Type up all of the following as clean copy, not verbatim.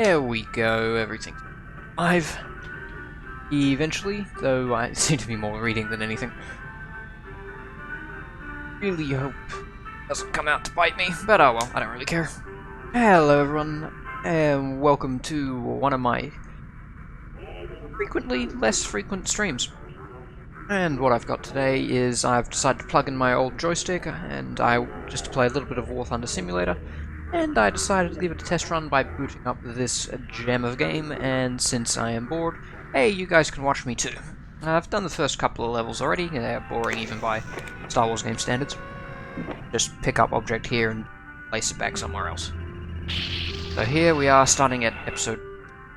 There we go, everything's live. Eventually, though I seem to be more reading than anything. Really hope it doesn't come out to bite me, but oh well, I don't really care. Hello everyone, and welcome to one of my frequently less frequent streams. And what I've got today is I've decided to plug in my old joystick, and just to play a little bit of War Thunder Simulator, and I decided to give it a test run by booting up this gem of game, and since I am bored, hey, you guys can watch me too. I've done the first couple of levels already, they're boring even by Star Wars game standards. Just pick up object here and place it back somewhere else. So here we are starting at episode...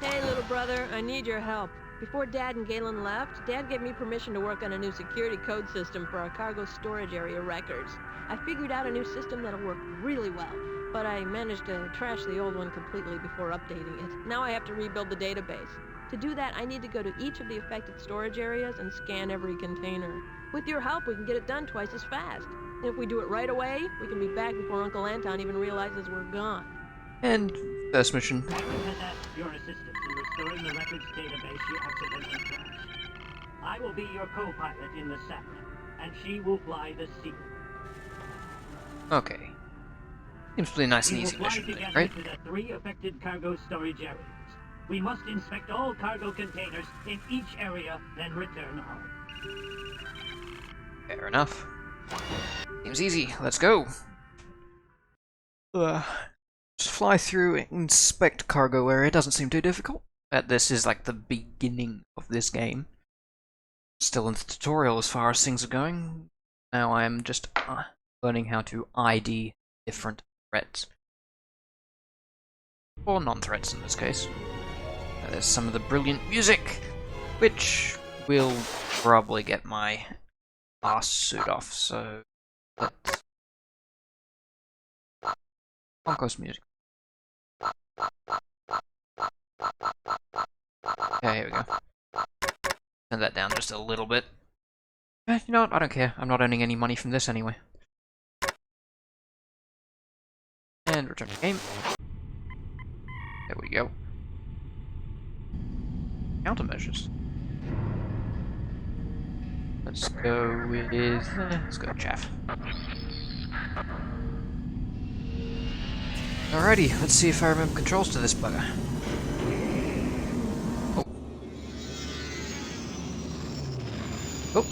Hey little brother, I need your help. Before Dad and Galen left, Dad gave me permission to work on a new security code system for our cargo storage area records. I figured out a new system that'll work really well, but I managed to trash the old one completely before updating it. Now I have to rebuild the database. To do that, I need to go to each of the affected storage areas and scan every container. With your help, we can get it done twice as fast. And if we do it right away, we can be back before Uncle Anton even realizes we're gone. And first mission. I has asked your assistance in restoring the records database you accidentally crashed. I will be your co-pilot in the sat, and she will fly the sea. Okay. Seems to be a nice and easy mission, right? To the 3 affected cargo storage areas. We must inspect all cargo containers in each area, then return home. Fair enough. Seems easy. Let's go. Just fly through and inspect cargo area. Doesn't seem too difficult. This is like the beginning of this game. Still in the tutorial as far as things are going. Now I am just learning how to ID different threats. Or non-threats in this case. There's some of the brilliant music, which will probably get my ass suit off, so let's... Broncos music. Okay, here we go. Turn that down just a little bit. You know what? I don't care. I'm not earning any money from this anyway. And return to game. There we go. Countermeasures. Let's go with... let's go chaff. Alrighty, let's see if I remember controls to this bugger. Oh. Oh.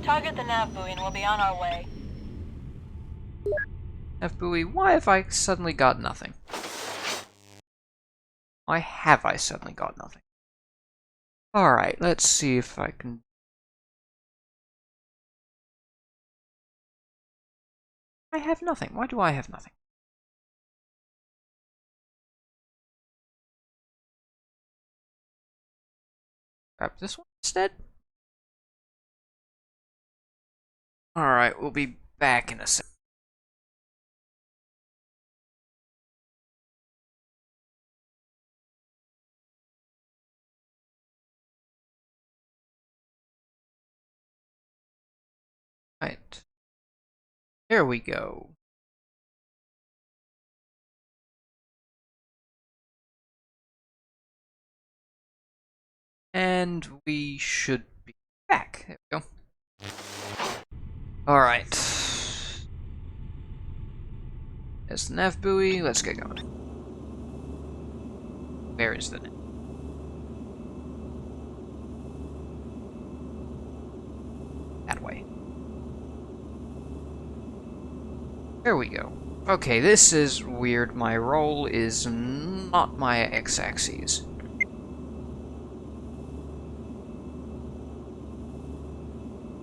Target the nav buoy and we'll be on our way. Nav buoy, why have I suddenly got nothing? Why have I suddenly got nothing? Alright, let's see if I can... I have nothing. Why do I have nothing? Grab this one instead? Alright, we'll be back in a sec. Right. Here we go. And we should be back. There we go. Alright. There's the nav buoy. Let's get going. Where is the nav? That way. There we go. Okay, this is weird. My roll is not my x-axis.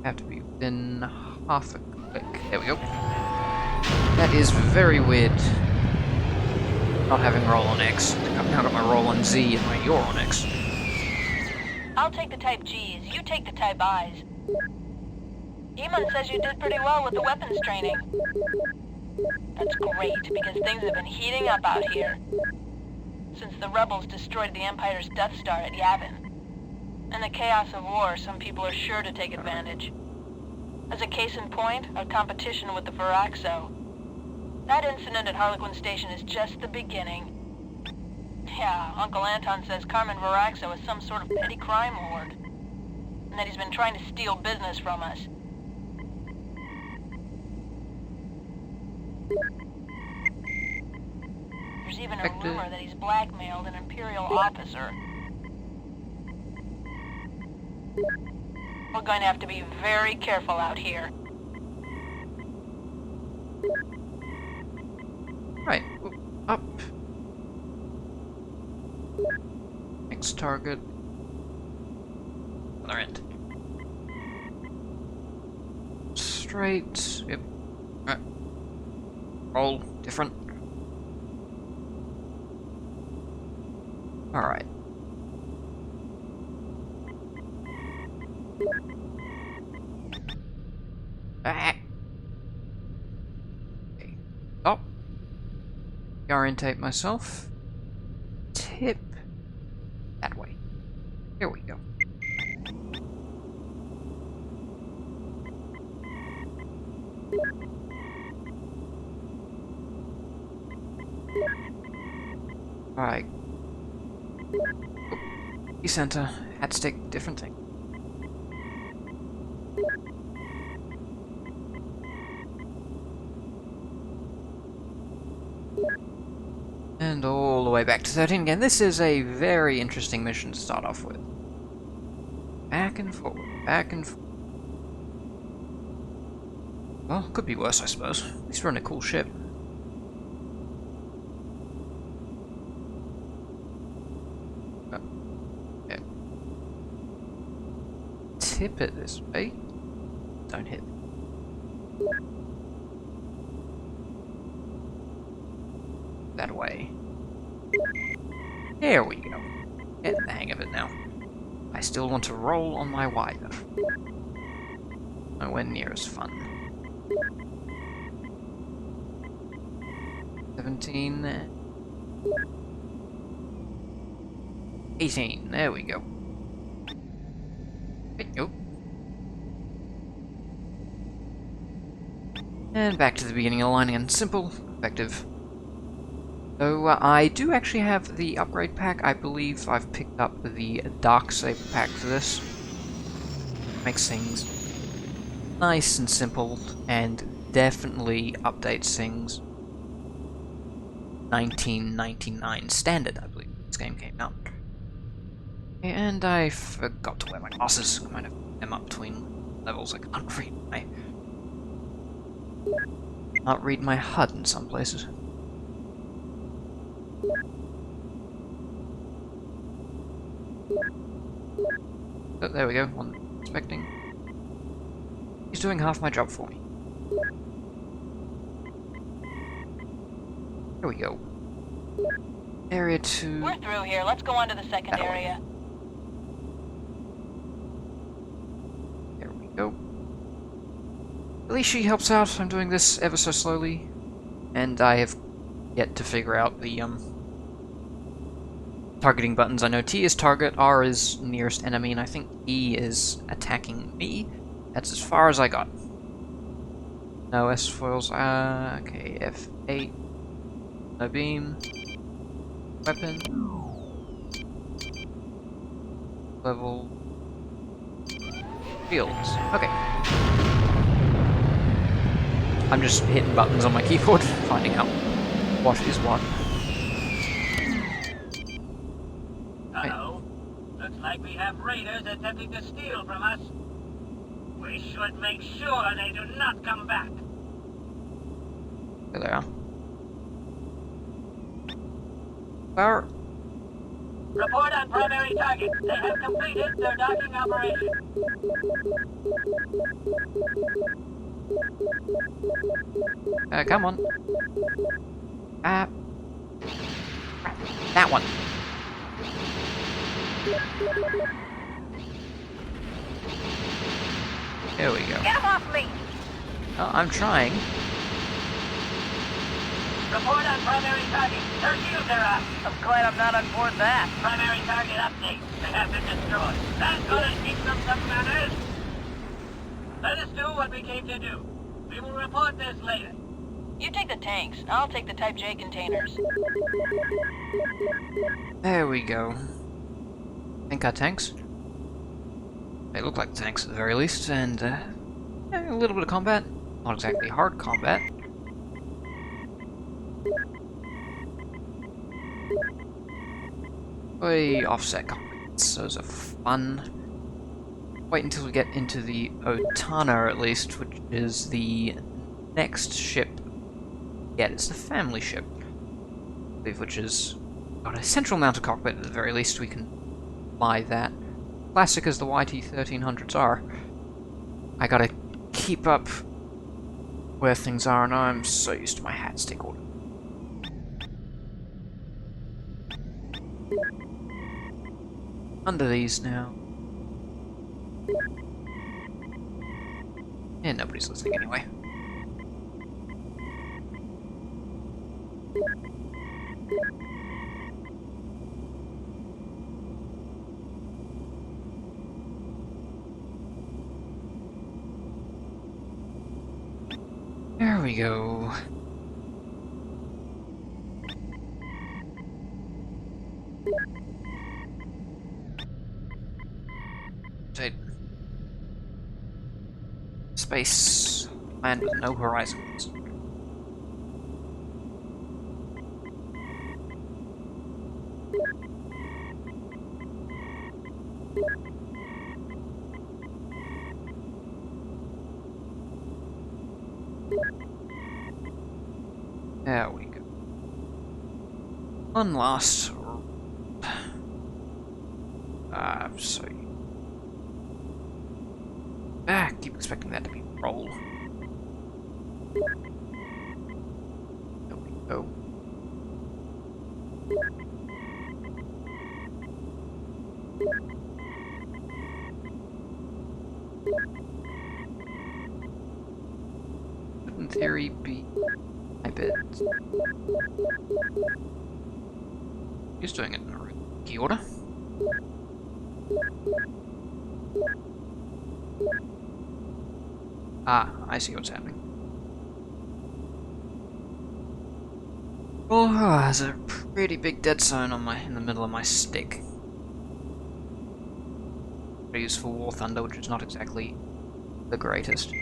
Have to be within half a click. There we go. That is very weird. Not having roll on X. I've now got my roll on Z and my you're on X. I'll take the type G's, you take the type I's. Eamon says you did pretty well with the weapons training. That's great, because things have been heating up out here. Since the rebels destroyed the Empire's Death Star at Yavin. In the chaos of war, some people are sure to take advantage. As a case in point, our competition with the Faraxo. That incident at Harlequin Station is just the beginning. Yeah, Uncle Anton says Carmen Varaxo is some sort of petty crime lord. And that he's been trying to steal business from us. There's even a rumor that he's blackmailed an Imperial officer. We're going to have to be very careful out here. Right, up. Next target. Other end. Straight. Yep. Alright. Roll different. Alright. Ah. Okay. Stop. Orientate myself. Tip. That way. Here we go. Alright. Oh. Center. Hat stick. Different thing. And all the way back to 13 again. This is a very interesting mission to start off with. Back and forward, back and forward. Well, could be worse, I suppose. At least we're in a cool ship. Yeah. Tip it this way. Don't hit. That way. There we go. Getting the hang of it now. I still want to roll on my Y though. Nowhere near as fun. 17. 18. There we go. Nope. And back to the beginning of the line again. Simple, effective. So I do actually have the upgrade pack. I believe I've picked up the Dark Saber pack for this. Makes things nice and simple, and definitely updates things. 1999 standard, I believe this game came out. And I forgot to wear my glasses. I might have them up between levels. I can't read my HUD in some places. Oh, there we go, one inspecting. He's doing half my job for me. Here we go. Area 2. We're through here. Let's go on to the second area. There we go. At least she helps out. I'm doing this ever so slowly. And I have yet to figure out the, targeting buttons. I know T is target, R is nearest enemy, and I think E is attacking me. That's as far as I got. No S foils. Okay, F8. No beam. Weapon. Level. Fields. Okay. I'm just hitting buttons on my keyboard, finding out what is what. Uh-oh. Looks like we have raiders attempting to steal from us. We should make sure they do not come back. There they are. Where? Report on primary target. They have completed their docking operation. Come on. That one. There we go. Get him off me! Oh, I'm trying. Report on primary target. Their shields are up. I'm glad I'm not on board that. Primary target update. They have been destroyed. Thank goodness keep them some manners. Let us do what we came to do. We will report this later. You take the tanks. I'll take the Type J containers. There we go. Think our tanks? They look like tanks at the very least, and a little bit of combat. Not exactly hard combat. Offset cockpits. Those are fun. Wait until we get into the Otana, at least, which is the next ship. Yeah, it's the family ship, I believe, which has got a central mounted cockpit at the very least. We can fly that. Classic as the YT-1300s are. I gotta keep up where things are, and I'm so used to my hat stick order. Under these now. Yeah, nobody's listening anyway. There we go. Take space, land with no horizons. There we go. One last. So. Keep expecting that to be roll. There we go. Could in theory be a bit. He's doing it in a key order. Ah, I see what's happening. Oh, there's a pretty big dead zone on in the middle of my stick. I use for War Thunder, which is not exactly the greatest.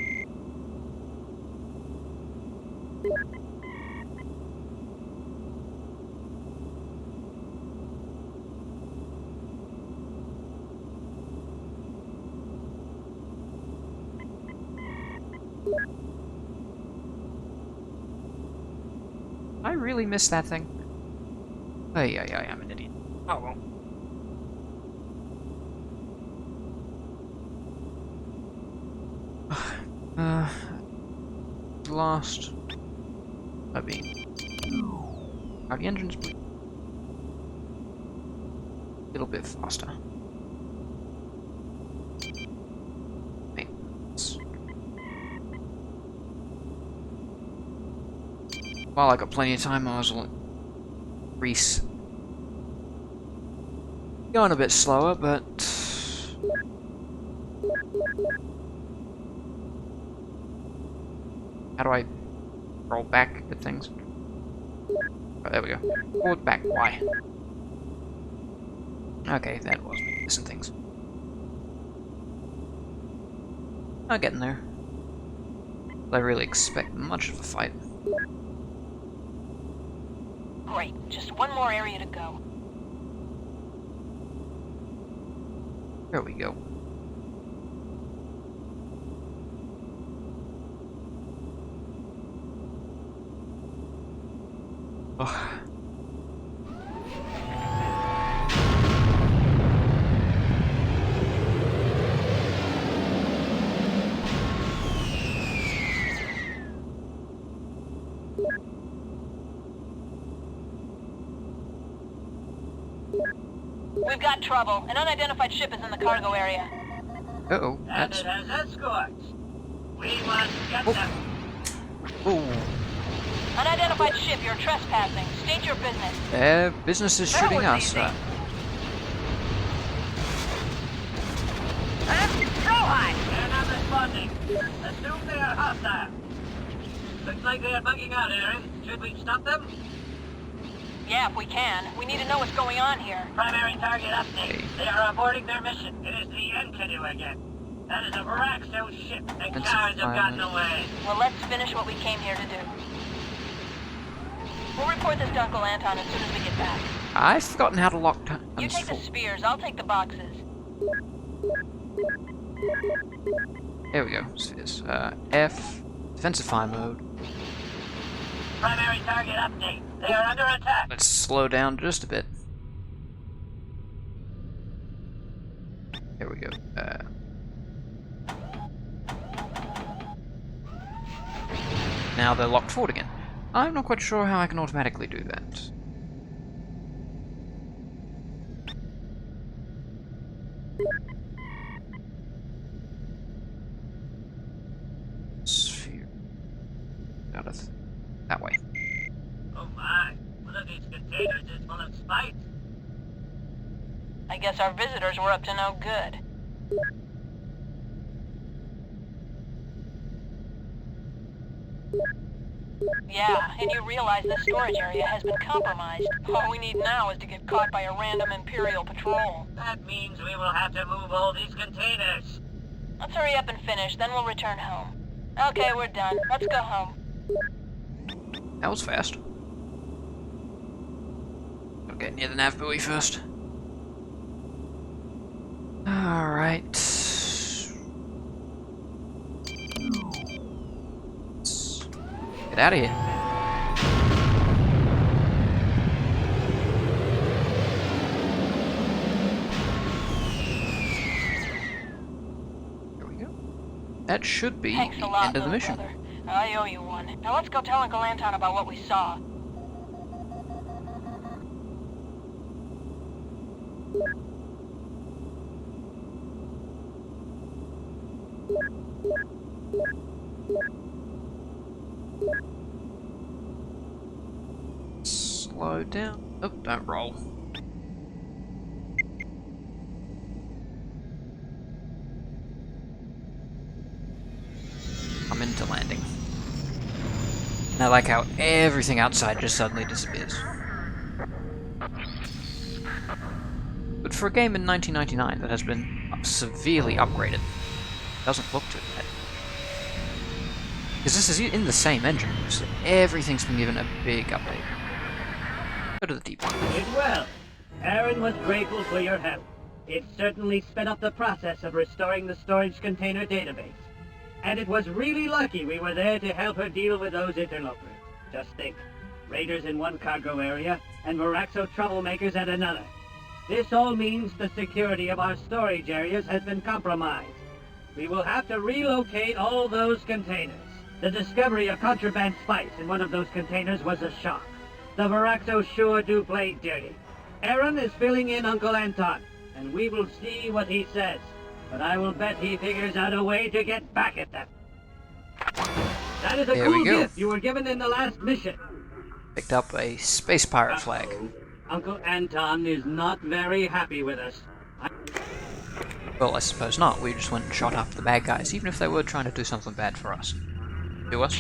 I really missed that thing. Ay, I'm an idiot. Oh well. Lost. Are the engines a little bit faster? Maintenance. While I got plenty of time, I was Reese going a bit slower, but how do I roll back with things? Oh, there we go. Forward, back, Y. Okay, that was me missing things. I'm getting there. I really expect much of a fight. Great. Just one more area to go. There we go. Oh. We've got trouble. An unidentified ship is in the cargo area. Uh-oh, And that's... it has escorts. We must get them. Oh. Unidentified ship, you're trespassing. State your business. Business is That shooting was us. easy. So high. They're not responding. Assume they are hostile. The Looks like they're bugging out, Aaron. Should we stop them? Yeah, if we can. We need to know what's going on here. Primary target update. They are aborting their mission. It is the Enkidu again. That is a Varaxo ship. The cowards have gotten away. Well, let's finish what we came here to do. We'll report this to Uncle Anton as soon as we get back. I've forgotten how to lock You take the spears, I'll take the boxes. There we go. Spheres. F. Defensive fire mode. Primary target update. They are under attack. Let's slow down just a bit. There we go. Now they're locked forward again. I'm not quite sure how I can automatically do that. Sphere. That way. Oh my. One of these containers is full of spice. I guess our visitors were up to no good. Yeah, and you realize this storage area has been compromised. All we need now is to get caught by a random Imperial patrol. That means we will have to move all these containers. Let's hurry up and finish, then we'll return home. Okay, we're done. Let's go home. That was fast. Gotta get near the nav buoy first. Alright. Get out of here. There we go. That should be Thanks a the lot, end of the mission. brother. I owe you one. Now let's go tell Uncle Anton about what we saw. Slow down. Oh, don't roll. I'm into landing. And I like how everything outside just suddenly disappears. But for a game in 1999 that has been severely upgraded, doesn't look too bad. Because this is in the same engine, so everything's been given a big update. Go to the deep one. Did well. Aaron was grateful for your help. It certainly sped up the process of restoring the storage container database. And it was really lucky we were there to help her deal with those interlopers. Just think, raiders in one cargo area, and Varaxo troublemakers at another. This all means the security of our storage areas has been compromised. We will have to relocate all those containers. The discovery of contraband spice in one of those containers was a shock. The Varaxo sure do play dirty. Aaron is filling in Uncle Anton, and we will see what he says. But I will bet he figures out a way to get back at them. That is a cool gift you were given in the last mission. Picked up a space pirate flag. Uncle Anton is not very happy with us. Well, I suppose not. We just went and shot after the bad guys, even if they were trying to do something bad for us. Do us?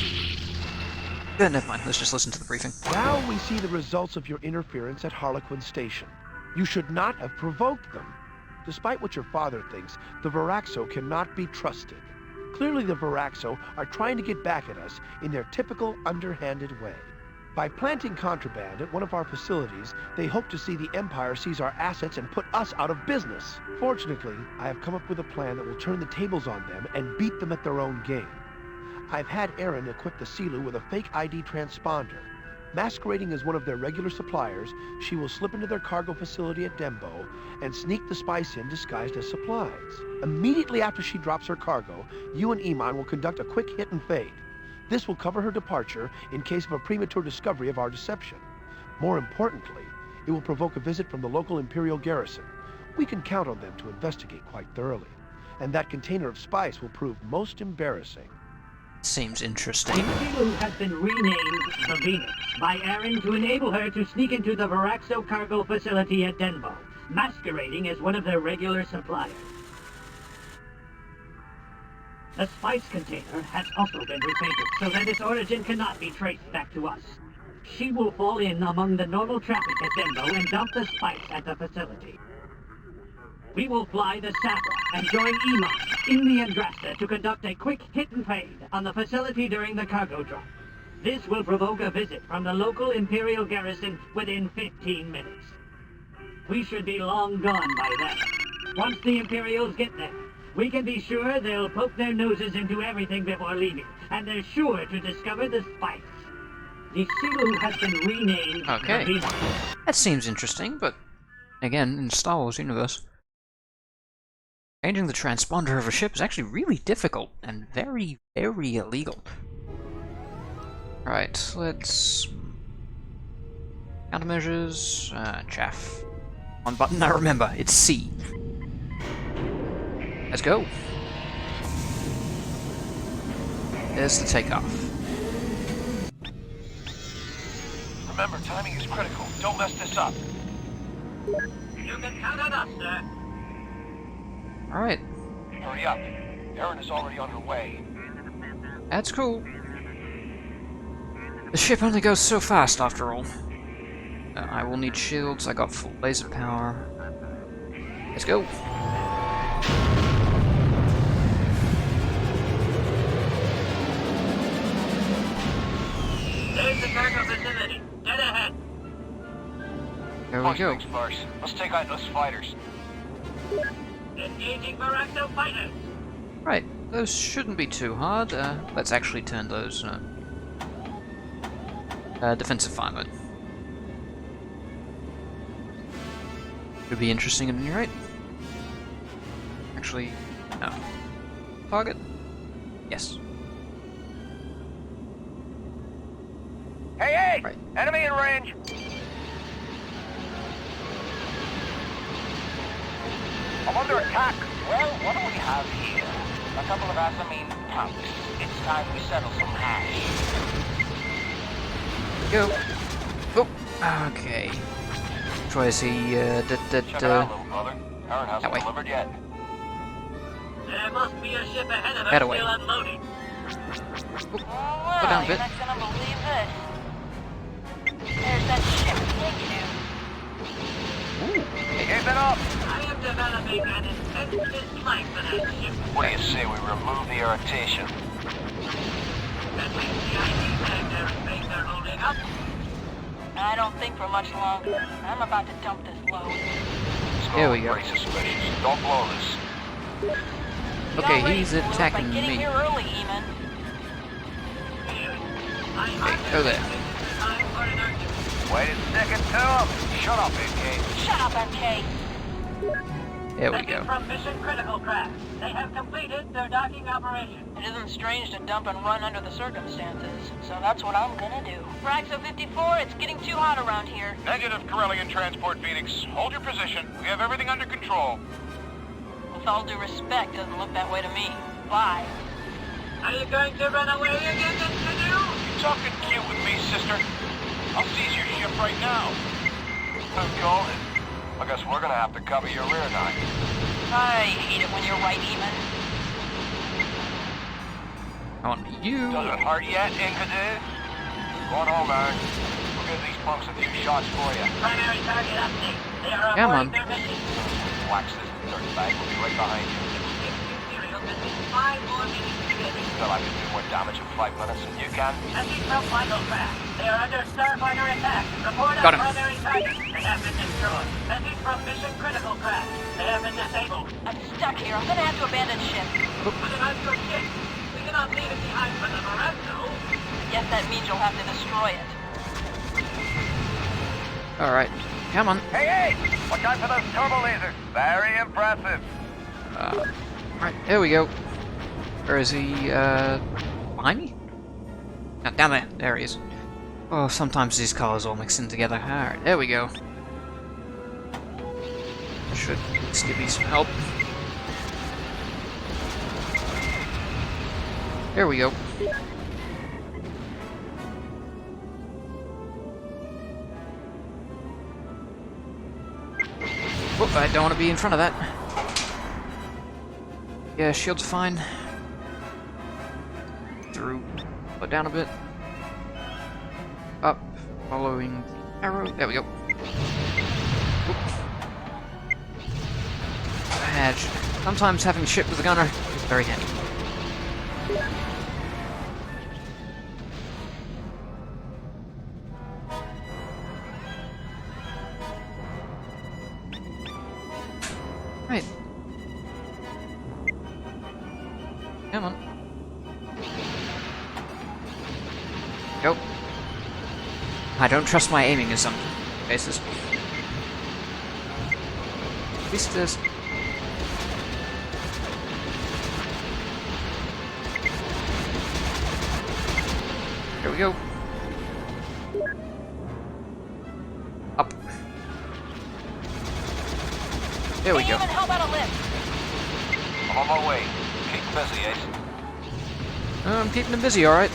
Yeah, never mind. Let's just listen to the briefing. Now we see the results of your interference at Harlequin Station. You should not have provoked them. Despite what your father thinks, the Varaxo cannot be trusted. Clearly the Varaxo are trying to get back at us in their typical underhanded way. By planting contraband at one of our facilities, they hope to see the Empire seize our assets and put us out of business. Fortunately, I have come up with a plan that will turn the tables on them and beat them at their own game. I've had Aaron equip the Silu with a fake ID transponder. Masquerading as one of their regular suppliers, she will slip into their cargo facility at Dembo and sneak the spice in disguised as supplies. Immediately after she drops her cargo, you and Iman will conduct a quick hit and fade. This will cover her departure in case of a premature discovery of our deception. More importantly, it will provoke a visit from the local Imperial garrison. We can count on them to investigate quite thoroughly, and that container of spice will prove most embarrassing. Seems interesting. Silu has been renamed the Venus by Aaron to enable her to sneak into the Varaxo cargo facility at Denbo, masquerading as one of their regular suppliers. The spice container has also been repainted so that its origin cannot be traced back to us. She will fall in among the normal traffic at Denbo and dump the spice at the facility. We will fly the Sabra and join Iman in the Andrasta to conduct a quick hit and fade on the facility during the cargo drop. This will provoke a visit from the local Imperial garrison within 15 minutes. We should be long gone by then. Once the Imperials get there, we can be sure they'll poke their noses into everything before leaving, and they're sure to discover the spice. The Silu has been renamed Okay. the Venus. That seems interesting, but again, in Star Wars universe, changing the transponder of a ship is actually really difficult and very, very illegal. Alright, let's... Countermeasures... chaff. One button I remember, it's C. Let's go. There's the takeoff. Remember, timing is critical. Don't mess this up. You can count on us, sir. Alright, Hurry up. Erin is already on her way. that's cool. The ship only goes so fast after all. I will need shields, I got full laser power. Let's go. There's the cargo facility. Dead ahead. There we go. Things first. Let's take out those fighters. Engaging Varaxo fighters. Right, those shouldn't be too hard. Let's actually turn those defensive fire mode. Could be interesting at any rate. Actually, no. Target? Yes. Hey! Right. Enemy in range! I'm under attack! Well, what do we have here? A couple of Asamine punks. It's time we settle some hash. Go. Oh, okay. Try to see, Check it out, little brother. Aaron hasn't that way. delivered yet. There must be a ship ahead of us That way. still unloading. Go Well, down a bit. you're not gonna believe this. There's that ship taking Ooh. Keep it up! I am developing an intense dislike for that ship. What do you say we remove the irritation? That means the ID tags airspace they're holding up. I don't think for much longer. I'm about to dump this load. There we go. Very suspicious. Don't blow this. Okay, Y'all ready he's to blow attacking by getting me. here early, Eamon. I Go there. time for an urgent. Wait a second, Tom. Shut up, MK. Shut up, MK. There we Second go. from Mission Critical Craft. They have completed their docking operation. It isn't strange to dump and run under the circumstances, so that's what I'm gonna do. Fraxo 54, it's getting too hot around here. Negative, Corellian Transport Phoenix. Hold your position. We have everything under control. With all due respect, doesn't look that way to me. Bye. Are you going to run away again, Mr. New? You talking cute with me, sister? I'll seize your ship right now. Good going. I guess we're gonna have to cover your rear now. I hate it when you're right, Eamon. On you. Does it hurt yet, Enkidu? Go on home, Aaron. We'll give these punks a few shots for you. Primary target update. They are Come avoiding on. their mission. Wax this dirtbag. We'll be right behind you. Imperial missing 5 more minutes to get in. Feel I can do more damage in 5 minutes than you can. Message from Vital Craft. They are under Starfighter attack. Report Got on him. primary target. They have been destroyed. Message from Mission Critical Craft. They have been disabled. I'm stuck here. I'm gonna have to abandon ship. Put it on your ship. We cannot leave it behind for the Varaxo. Guess that means you'll have to destroy it. Alright. Come on. Hey! Watch out for those turbo lasers. Very impressive. Right, there we go. Where is he? Behind me? No, down there. There he is. Oh, sometimes these colors all mix in together. Alright, there we go. Should let's give me some help. There we go. Whoop, I don't want to be in front of that. Yeah, shield's fine. through. Slow it down a bit. Up, following the arrow. There we go. Oop. Badge. Sometimes having a ship with a gunner is very handy. Right. Come on. Go. I don't trust my aiming in some cases. At least it is. There we go. Up. There we go. How about a lift? I'm on my way. Keep busy, Ace. I'm keeping them busy, alright.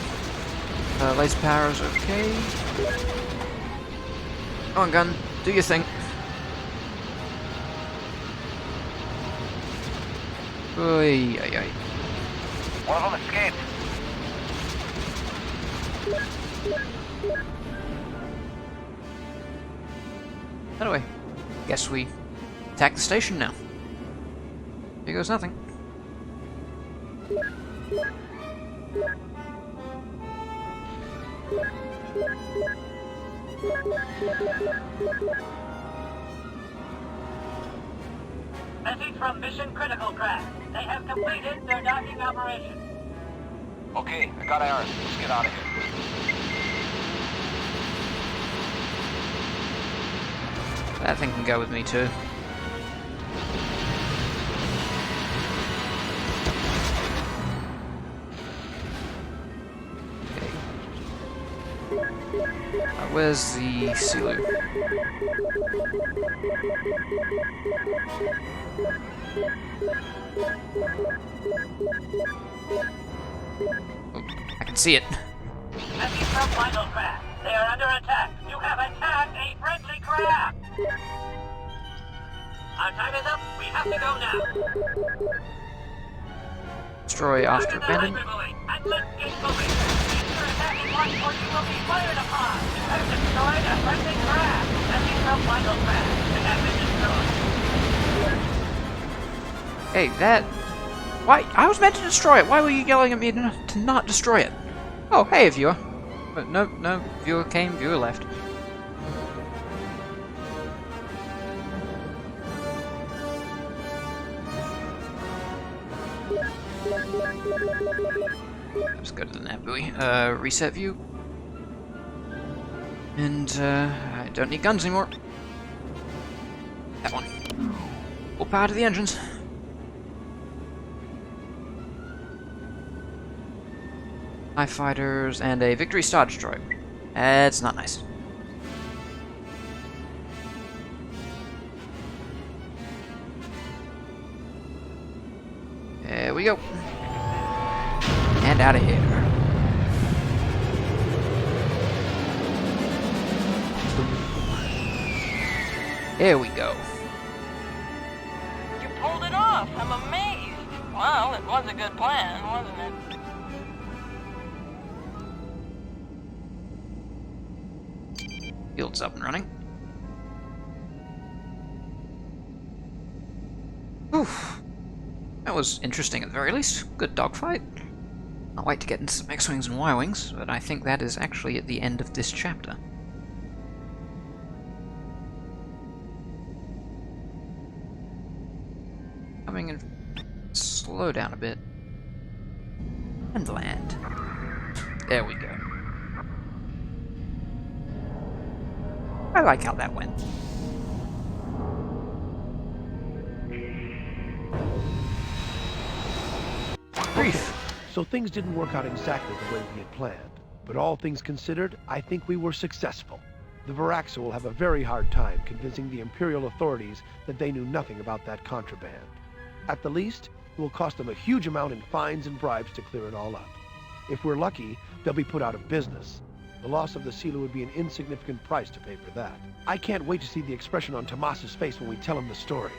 Laser power is okay. Come on, gun. Do your thing. Oy, oy, oy. One of them escaped. Anyway, guess we attack the station now. Here goes nothing. Message from Mission Critical Craft. They have completed their docking operation. Okay, I got Aaron. Let's get out of here. That thing can go with me too. Where's the Silu? Oh, I can see it. Message from Vital Craft. They are under attack. You have attacked a friendly craft. Our time is up. We have to go now. Destroy after Back to the abandon. hyperbuoy, and let's get moving. Ensure attacking once or you will be fired upon. You have destroyed a friendly craft. Message from Vital Craft. They have been destroyed. Hey, that... Why? I was meant to destroy it. Why were you yelling at me to not destroy it? Oh, hey, viewer. But no, viewer came, viewer left. Let's go to the nav buoy. Reset view. And, I don't need guns anymore. That one. Full power to the engines. TIE fighters and a Victory Star Destroyer. That's not nice. There we go. And out of here. There we go. You pulled it off. I'm amazed. Well, it was a good plan, wasn't it? Field's up and running. Oof. That was interesting at the very least. Good dogfight. I'll wait to get into some X-Wings and Y-Wings, but I think that is actually at the end of this chapter. Coming in, slow down a bit. And land. There we go. I like how that went. Brief. So things didn't work out exactly the way we had planned. But all things considered, I think we were successful. The Varaxo will have a very hard time convincing the Imperial authorities that they knew nothing about that contraband. At the least, it will cost them a huge amount in fines and bribes to clear it all up. If we're lucky, they'll be put out of business. The loss of the Sila would be an insignificant price to pay for that. I can't wait to see the expression on Tomas's face when we tell him the story.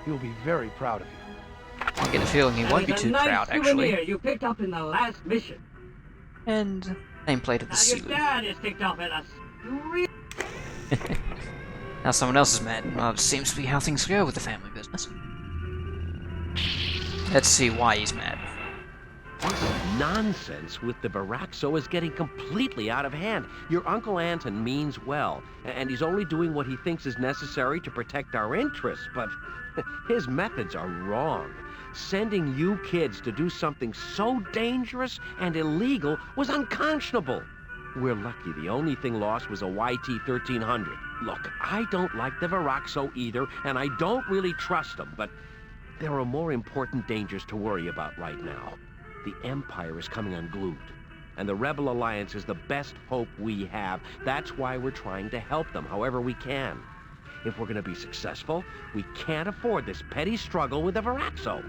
He will be very proud of you. I get a feeling he won't be too proud, That is a nice souvenir actually. you picked up in the last mission. And nameplate of the Now your Sea. dad is ticked off at us. Now someone else is mad. Well, it seems to be how things go with the family business. Let's see why he's mad. This nonsense with the Varaxo is getting completely out of hand. Your Uncle Anton means well, and he's only doing what he thinks is necessary to protect our interests, but his methods are wrong. Sending you kids to do something so dangerous and illegal was unconscionable. We're lucky the only thing lost was a YT-1300. Look, I don't like the Varaxo either, and I don't really trust them, but there are more important dangers to worry about right now. The Empire is coming unglued, and the Rebel Alliance is the best hope we have. That's why we're trying to help them however we can. If we're going to be successful, we can't afford this petty struggle with the Varaxo.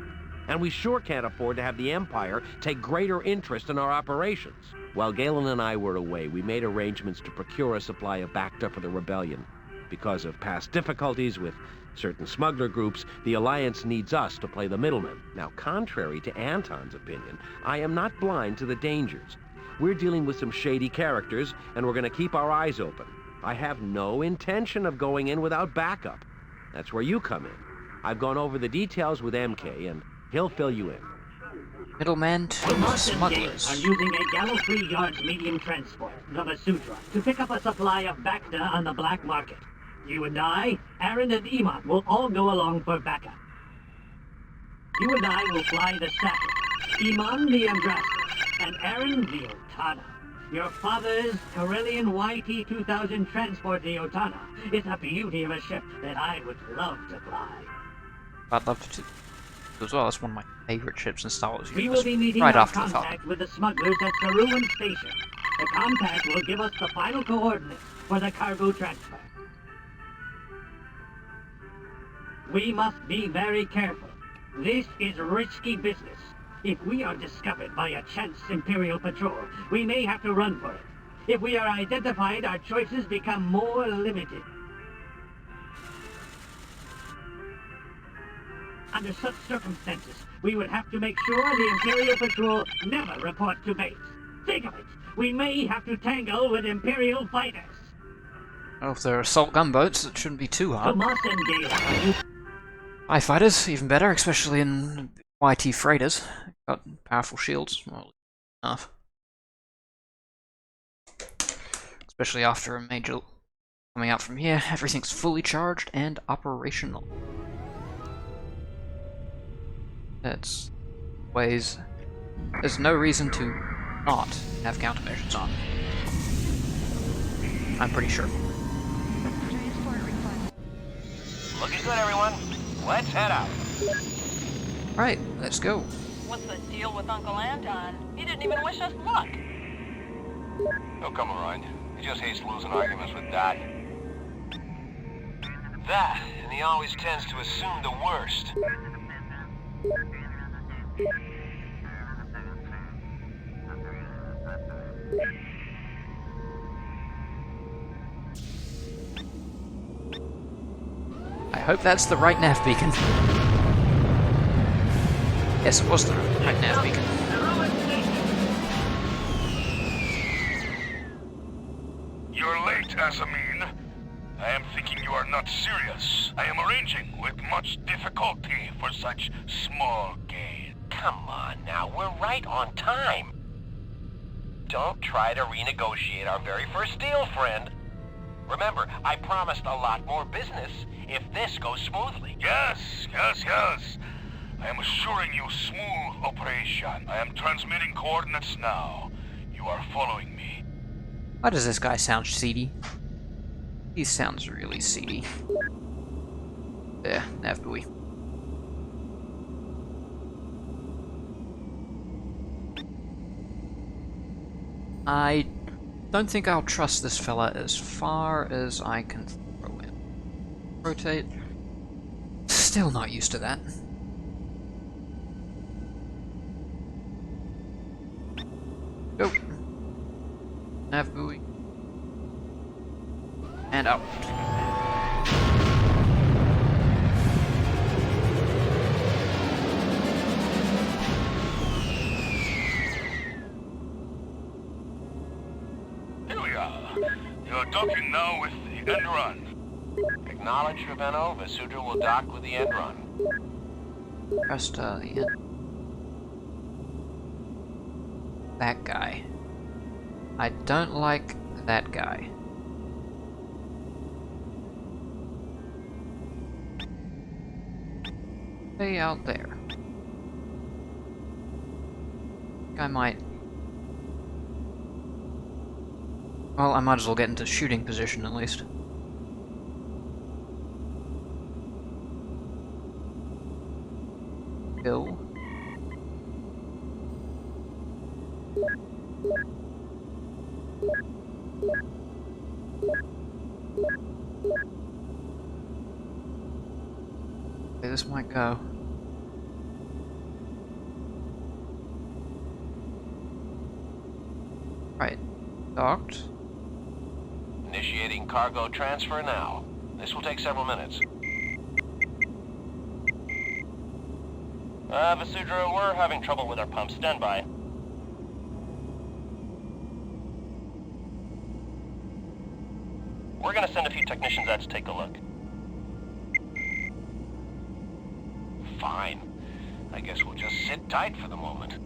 And we sure can't afford to have the Empire take greater interest in our operations. While Galen and I were away, we made arrangements to procure a supply of Bacta for the rebellion. Because of past difficulties with certain smuggler groups, the Alliance needs us to play the middleman. Now, contrary to Anton's opinion, I am not blind to the dangers. We're dealing with some shady characters, and we're going to keep our eyes open. I have no intention of going in without backup. That's where you come in. I've gone over the details with MK, and he'll fill you in. Middleman to Tomas and Gale smugglers. are using a Gallifrey Yards medium transport, the Masutra, to pick up a supply of Bacta on the black market. You and I, Aaron and Iman, will all go along for backup. You and I will fly the Saturn, Iman the Andrasta, and Aaron the Otana. Your father's Corellian YT-2000 transport, the Otana, is a beauty of a ship that I would love to fly. I'd love to as well. That's one of my favorite ships in Star Wars We universe. will be meeting Right our after the Falcon. contact with the smugglers at Saruman Station. The contact will give us the final coordinates for the cargo transfer. We must be very careful. This is risky business. If we are discovered by a chance Imperial patrol, we may have to run for it. If we are identified, our choices become more limited. Under such circumstances, we would have to make sure the Imperial patrol never report to base. Think of it! We may have to tangle with Imperial fighters. Well, if they're assault gunboats, it shouldn't be too hard. Tomas and Gale, are you TIE fighters, even better, especially in YT freighters. Got powerful shields. Well, enough. Especially after a major coming out from here, everything's fully charged and operational. That's ways. There's no reason to not have countermeasures on. I'm pretty sure. Looking good, everyone. Let's head out. Right, let's go. What's the deal with Uncle Anton? He didn't even wish us luck. He'll come around. He just hates losing arguments with Dad. That, and he always tends to assume the worst. I hope that's the right nav beacon. Yes, it was the right nav beacon. You're late, Asamine. I am thinking you are not serious. I am arranging with much difficulty for such small gain. Come on now, we're right on time. Don't try to renegotiate our very first deal, friend. Remember, I promised a lot more business if this goes smoothly. Yes. I am assuring you smooth operation. I am transmitting coordinates now. You are following me. Why does this guy sound seedy? He sounds really seedy. There, nav buoy. I don't think I'll trust this fella as far as I can throw him. Rotate. Still not used to that. Go. Nav buoy. And out. You're docking now with the end run. Acknowledge, Ravenno. Vasudra will dock with the end run. Press the end. That guy. I don't like that guy. Way out there. I might. Well, I might as well get into shooting position at least. Bill. Okay, this might go. Right. Docked. Initiating cargo transfer now. This will take several minutes. Vasudra, we're having trouble with our pump. Stand by. We're gonna send a few technicians out to take a look. Fine. I guess we'll just sit tight for the moment.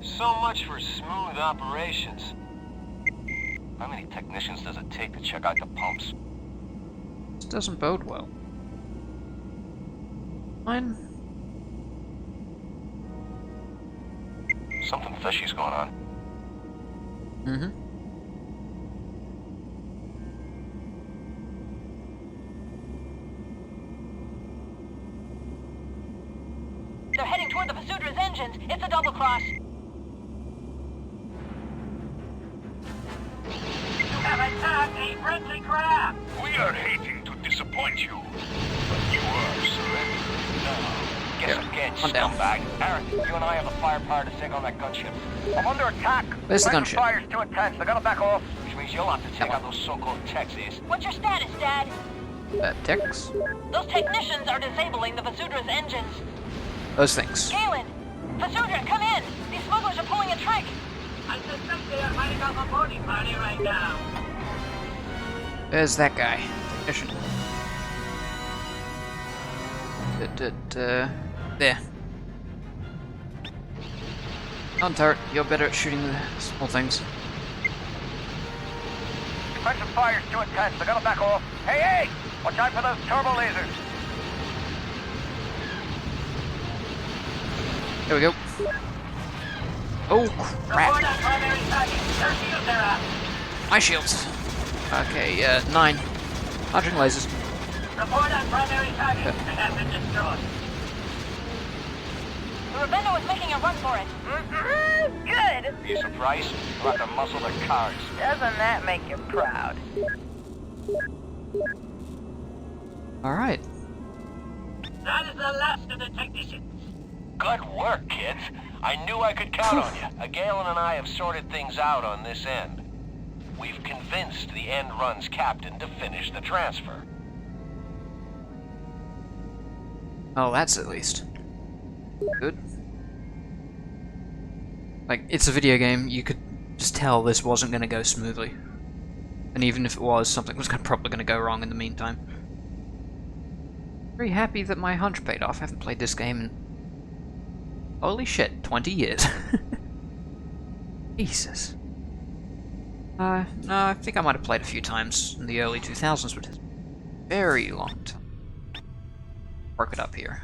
So much for smooth operations. How many technicians does it take to check out the pumps? This doesn't bode well. Fine. Something fishy's going on. Mm-hmm. They're heading toward the Vasudra's engines. It's a double cross. You have attacked a friendly craft! We are hating to disappoint you, but you are surrendering now. Guess again, one down. scumbag. Aaron, you and I have the firepower to take on that gunship. I'm under attack! Where's the gunship? Fire's too intense, they're gonna back off. Which means you'll have to take out those so-called Texas. What's your status, Dad? Ticks? Those technicians are disabling the Vasudra's engines. Those things. Galen! Vasudra, come in! These smugglers are pulling a trick! I suspect they are fighting off a boarding party right now. There's that guy. Technician. There. On turret, you're better at shooting the small things. Defensive fire's too intense, they're gonna back off. Hey, hey! Watch out for those turbo lasers. There we go. Oh, crap. Report on primary target. Their shields are up. My shields. Okay, 9. Launching lasers. Report on primary target. They have been destroyed. Ravenno is making a run for it. Good. Be surprised? We'll have to muscle their cars. Doesn't that make you proud? Alright. That is the last of the technicians. Good work, kids. I knew I could count on you. Galen and I have sorted things out on this end. We've convinced the end run's captain to finish the transfer. Oh, that's at least good. Like, it's a video game, you could just tell this wasn't going to go smoothly. And even if it was, something was probably going to go wrong in the meantime. Very happy that my hunch paid off. I haven't played this game in... holy shit, 20 years. Jesus. No, I think I might have played a few times in the early 2000s, but it's very long time. Work it up here.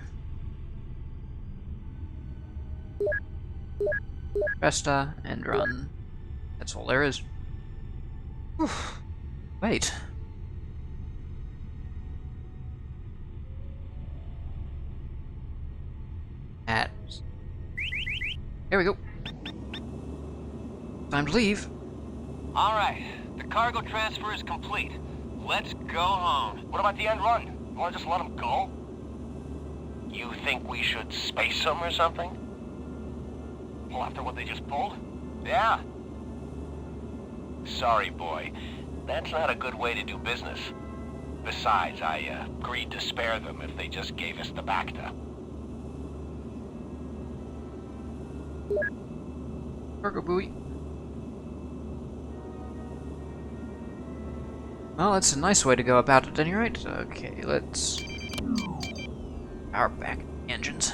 Resta and run. That's all there is. Whew. Wait. Here we go. Time to leave. All right, the cargo transfer is complete. Let's go home. What about the end run? You want to just let them go? You think we should space them or something? Well, after what they just pulled? Yeah. Sorry, boy. That's not a good way to do business. Besides, I agreed to spare them if they just gave us the Bacta. Cargo buoy. Well, that's a nice way to go about it at any rate. Okay, let's power back engines.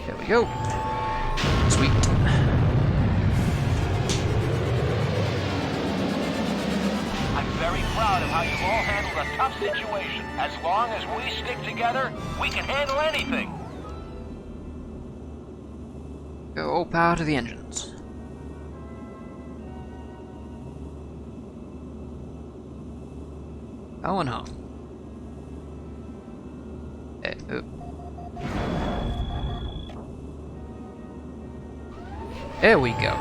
There we go. Sweet. I'm very proud of how you've all handled a tough situation. As long as we stick together, we can handle anything. Go all power to the engines. Going home. There we go.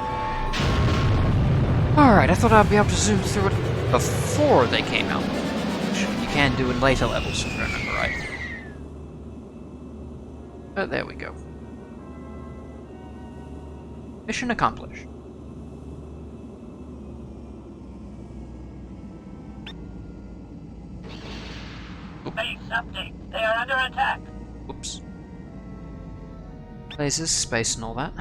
Alright, I thought I'd be able to zoom through it before they came out. Which you can do in later levels, if I remember right. But there we go. Mission accomplished. Base update. They are under attack. Oops. Lasers, space, and all that.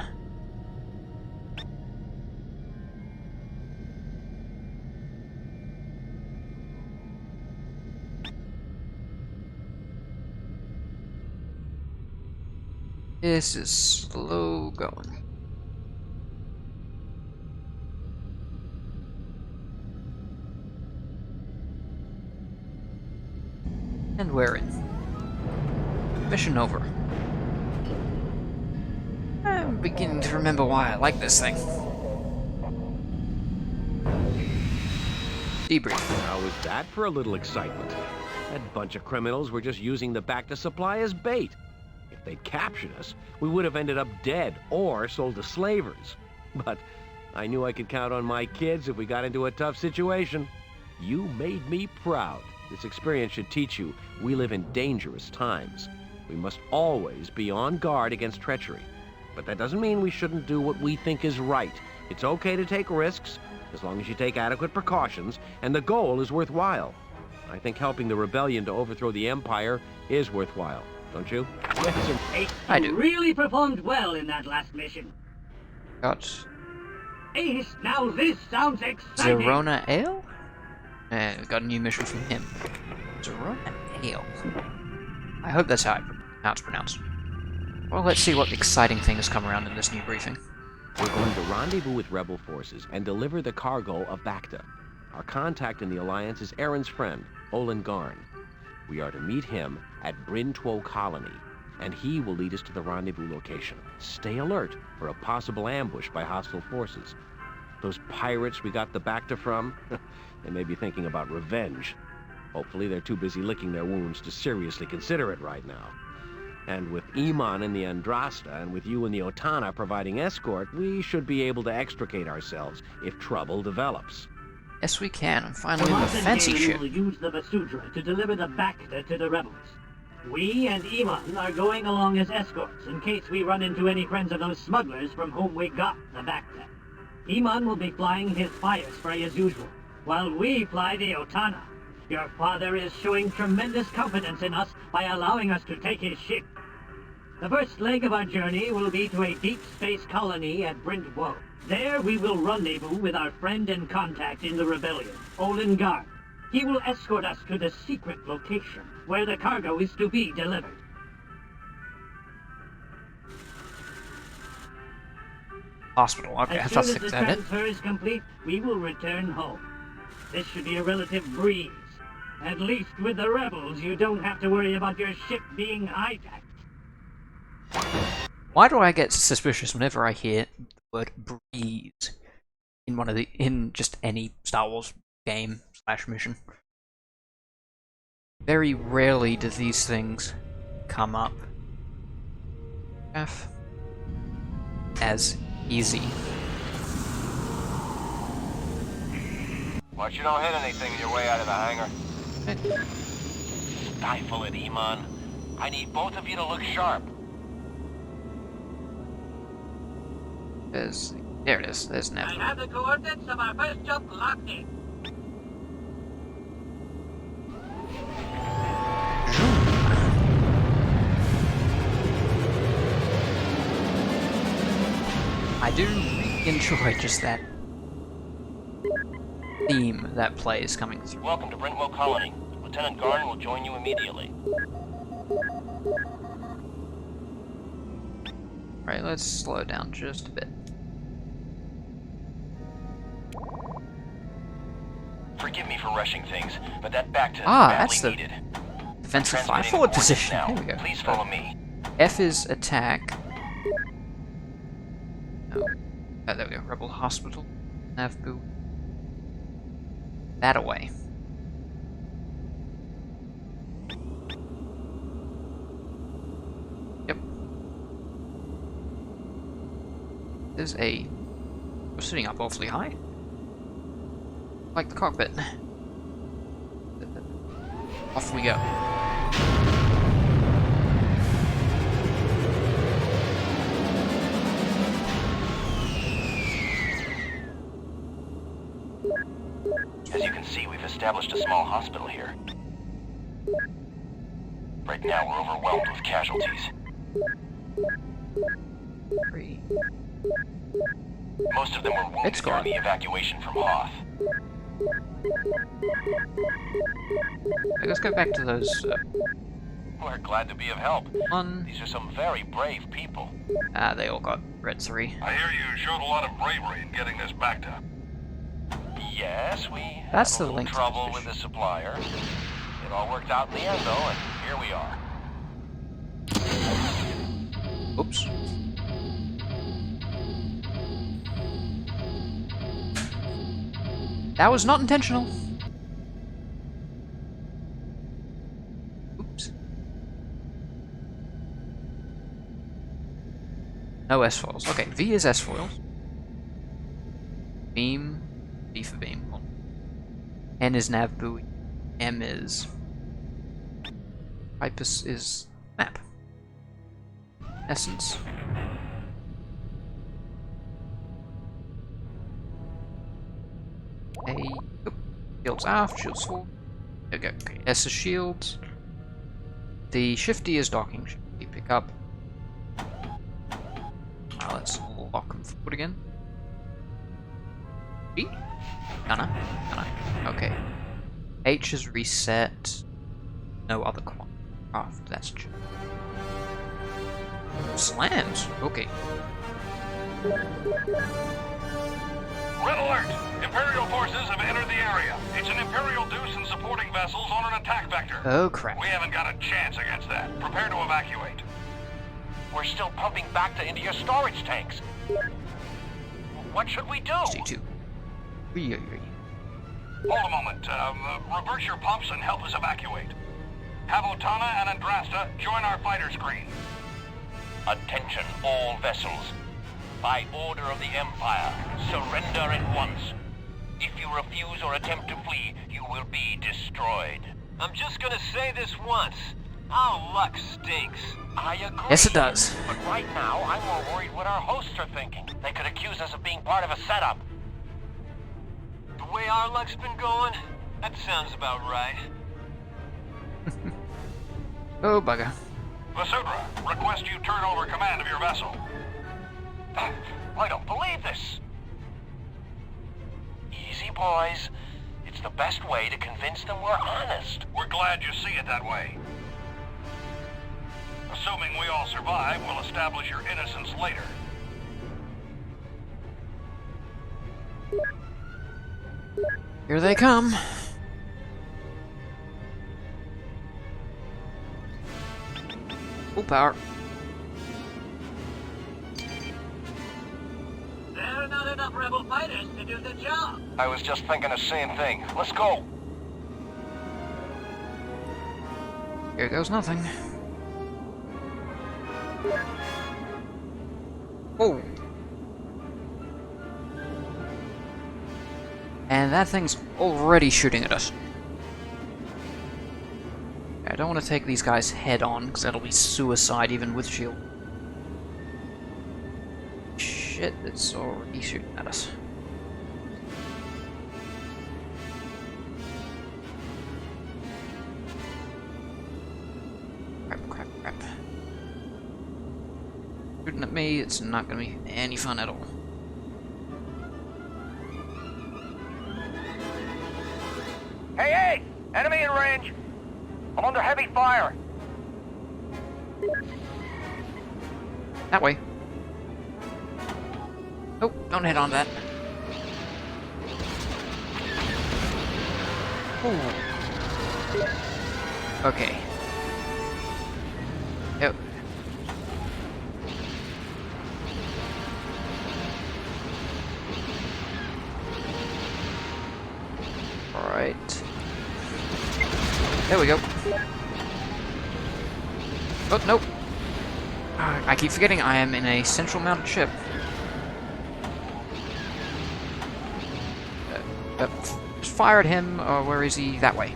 This is slow going. And we're in. Mission over. I'm beginning to remember why I like this thing. Debrief. How was that for a little excitement? That bunch of criminals were just using the Bacta supply as bait. If they'd captured us, we would have ended up dead or sold to slavers. But I knew I could count on my kids if we got into a tough situation. You made me proud. This experience should teach you we live in dangerous times. We must always be on guard against treachery. But that doesn't mean we shouldn't do what we think is right. It's okay to take risks, as long as you take adequate precautions, and the goal is worthwhile. I think helping the rebellion to overthrow the Empire is worthwhile, don't you? Yes, Ace, I you do. really performed well in that last mission. Got Ace, now this sounds exciting. Zerona Ale? We got a new mission from him. Zerona Ale. I hope that's how it's pronounced. Well, let's see what exciting things come around in this new briefing. We're going to rendezvous with rebel forces and deliver the cargo of Bacta. Our contact in the Alliance is Aaron's friend, Olin Garn. We are to meet him at Brintwo Colony, and he will lead us to the rendezvous location. Stay alert for a possible ambush by hostile forces. Those pirates we got the Bacta from, they may be thinking about revenge. Hopefully they're too busy licking their wounds to seriously consider it right now. And with Iman in the Andrasta, and with you and the Otana providing escort, we should be able to extricate ourselves if trouble develops. Yes, we can. I'm finally in the Tomas and fancy Galen ship. will use the Vasudra to deliver the Bacta to the rebels. We and Iman are going along as escorts in case we run into any friends of those smugglers from whom we got the Bacta. Iman will be flying his fire spray as usual, while we fly the Otana. Your father is showing tremendous confidence in us by allowing us to take his ship. The first leg of our journey will be to a deep space colony at Brintwo. There we will rendezvous with our friend and contact in the rebellion, Olin Garn. He will escort us to the secret location where the cargo is to be delivered. Hospital. Okay, I As thought soon as the that it. transfer is complete, we will return home. This should be a relative breeze. At least with the rebels, you don't have to worry about your ship being hijacked. Why do I get suspicious whenever I hear the word breeze in just any Star Wars game / mission? Very rarely do these things come up as easy. Watch you don't hit anything on your way out of the hangar. Stifle it, Iman. I need both of you to look sharp. There it is. There's I Nev. have the coordinates of our first jump locked in. I do really enjoy just that theme that plays coming through. Welcome to Brentwell Colony. Lieutenant Garn will join you immediately. Right, let's slow down just a bit. Forgive me for rushing things, but that back-test is that's badly the needed. defensive Transmitting forward coordinates position. now. Here we go. Please follow me. F is attack. Oh, there we go. Rebel Hospital. Navbu. That away. Yep. There's a... We're sitting up awfully high. Like the cockpit. Off we go. As you can see, we've established a small hospital here. Right now, we're overwhelmed with casualties. Most of them were wounded during the evacuation from Hoth. Let's go back to those. We're glad to be of help. One. These are some very brave people. They all got red 3. I hear you showed a lot of bravery in getting this back to... Yes, we That's had a the little link to trouble the with the supplier. It all worked out in the end, though, and here we are. Oops. That was not intentional. Oops. No S-foils. Okay, V is S-foils. Beam. B for beam. N is nav buoy. M is... Hypus is map. Essence. A... Oop. Shields aft, shields forward. Okay, okay. S is shields. The shifty is docking. Shifty pick up. Now let's lock them forward again. G? Gunner. Okay. H is reset. No other craft. That's true. Slams. Okay. Red alert! Imperial forces have entered the area. It's an Imperial Deuce and supporting vessels on an attack vector. Oh crap. We haven't got a chance against that. Prepare to evacuate. We're still pumping Bacta into your storage tanks. What should we do? C2. Hold a moment. Reverse your pumps and help us evacuate. Have Otana and Andrasta join our fighter screen. Attention, all vessels. By order of the Empire, surrender at once. If you refuse or attempt to flee, you will be destroyed. I'm just gonna say this once. Our luck stinks. I agree. Yes, it does. But right now, I'm more worried what our hosts are thinking. They could accuse us of being part of a setup. The way our luck's been going, that sounds about right. Oh bugger. Vasudra, request you turn over command of your vessel. I don't believe this. Easy, boys. It's the best way to convince them we're honest. We're glad you see it that way. Assuming we all survive, we'll establish your innocence later. Here they come. Full power. There are not enough rebel fighters to do the job. I was just thinking the same thing. Let's go. Here goes nothing. Oh. And that thing's already shooting at us. I don't want to take these guys head on, because that'll be suicide even with shield. Shit, it's already shooting at us. Crap. Shooting at me, it's not going to be any fun at all. Enemy in range. I'm under heavy fire. That way. Oh, don't hit on that. Ooh. Okay. Yep. Alright. There we go. Oh, nope. I keep forgetting I am in a central mounted ship. Fire at him, or where is he? That way.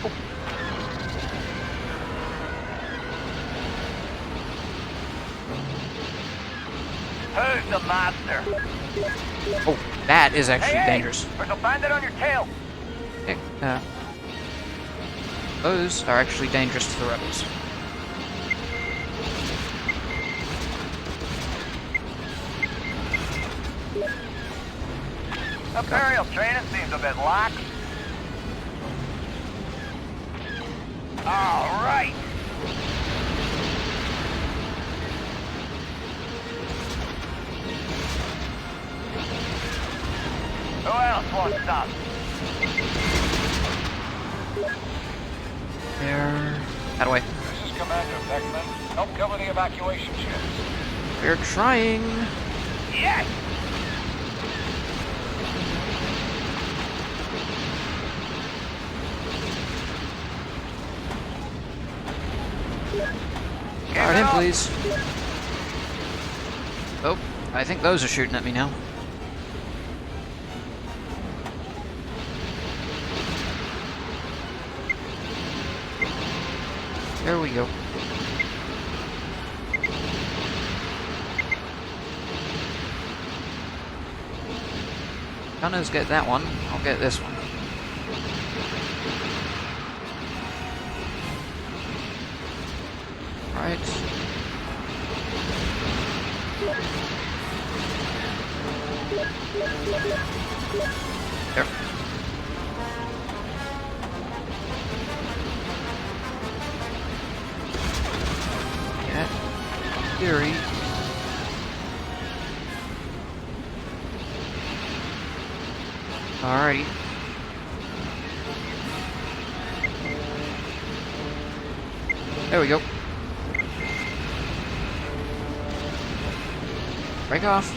Oh. Who's the master? Oh, that is actually dangerous. There's a bandit on your tail. Okay, those are actually dangerous to the rebels. Imperial training seems a bit lax. All right. Who else wants some? There. That way. This is Commander Beckman. Help cover the evacuation ships. We're trying. Yes! Fire him, please. Oh, I think those are shooting at me now. There we go. Gunners get that one, I'll get this one. Right. There. Yeah. Theory. Alrighty. There we go. Break off.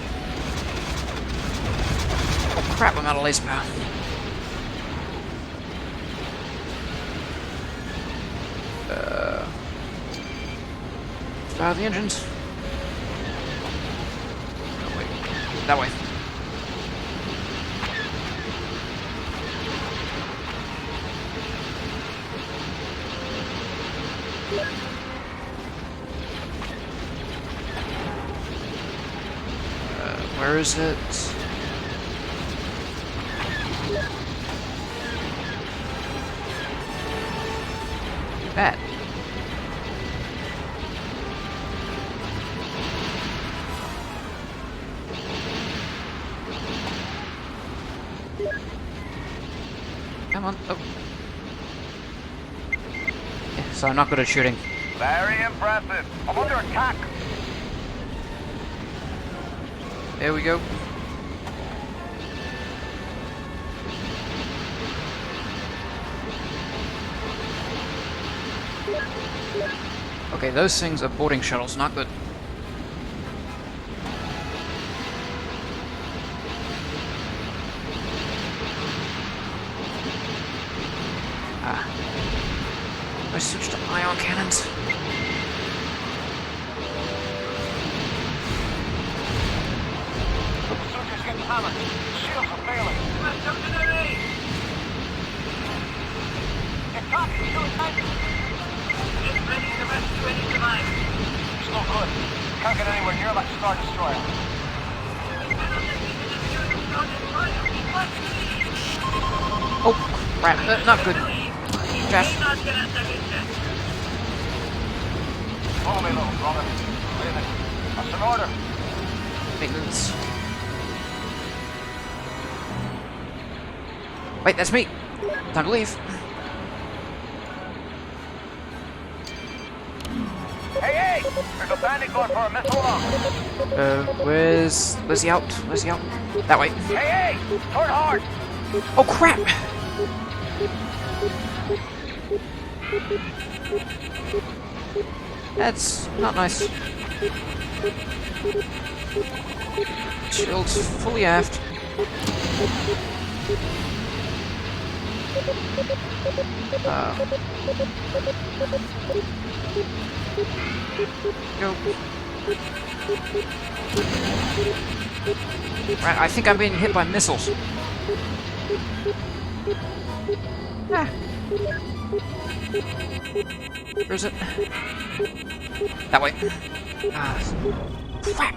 Oh crap, I'm out of laser power. Fire the engines. Oh wait. That way. Where is it? That. Come on. Oh. Yeah, so I'm not good at shooting. Very impressive. I'm under attack. There we go. Okay, those things are boarding shuttles, not good. Ah. I switched to ion cannons. Hammered. Shields are failing. Let's come to their aid. Get caught. It's too tight. Get ready to rescue any survivors. It's no good. Can't get anywhere near that Star Destroyer. Oh, crap. Not good. Jeff. Follow me, little brother. Wait a minute. That's an order. Maintenance. Wait, that's me! Time to leave. Hey! There's a bandit going for a missile launch. Where's he out? Where's he out? That way. Hey! Turn hard! Oh crap! That's not nice. Shields fully aft. Go. Right, I think I'm being hit by missiles. Ah. Where is it? That way. Ah. Crap.